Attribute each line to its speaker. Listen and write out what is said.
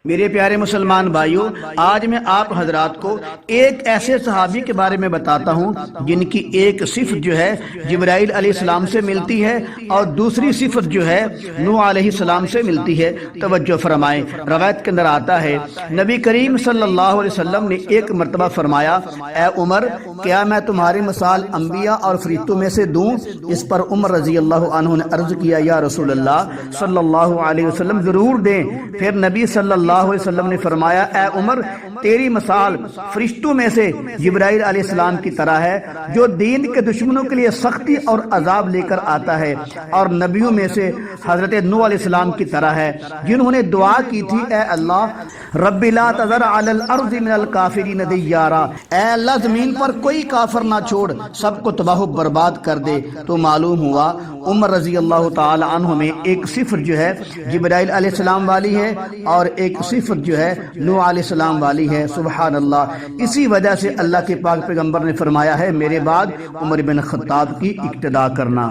Speaker 1: میرے پیارے مسلمان بھائیوں، آج میں آپ حضرات کو ایک ایسے صحابی کے بارے میں بتاتا ہوں جن کی ایک صفت جو ہے جبرائیل علیہ السلام سے ملتی ہے اور دوسری صفت جو ہے نوح علیہ السلام سے ملتی ہے۔ توجہ فرمائیں، روایت کے اندر آتا ہے نبی کریم صلی اللہ علیہ وسلم نے ایک مرتبہ فرمایا، اے عمر، کیا میں تمہاری مثال انبیاء اور فرشتوں میں سے دوں؟ اس پر عمر رضی اللہ عنہ نے عرض کیا، یا رسول اللہ صلی اللہ علیہ وسلم ضرور دیں۔ پھر نبی صلی اللہ علیہ وسلم نے فرمایا، اے عمر، تیری مثال فرشتوں میں سے جبرائیل علیہ السلام کی طرح ہے جو دین کے دشمنوں کے لیے سختی اور عذاب لے کر آتا ہے، اور نبیوں میں سے حضرت نوح علیہ السلام کی طرح ہے جنہوں نے دعا کی تھی، اے اللہ رب لا تذر علی الارض من الکافرین دیارا، اے اللہ زمین پر کوئی کافر نہ چھوڑ، سب کو تباہ و برباد کر دے۔ تو معلوم ہوا عمر رضی اللہ تعالی عنہ میں ایک صفت جو ہے جبرائیل علیہ السلام والی ہے اور ایک صفت جو ہے نوح علیہ السلام والی ہے۔ سبحان اللہ، اسی وجہ سے اللہ کے پاک پیغمبر نے فرمایا ہے، میرے بعد عمر بن خطاب کی اقتداء کرنا۔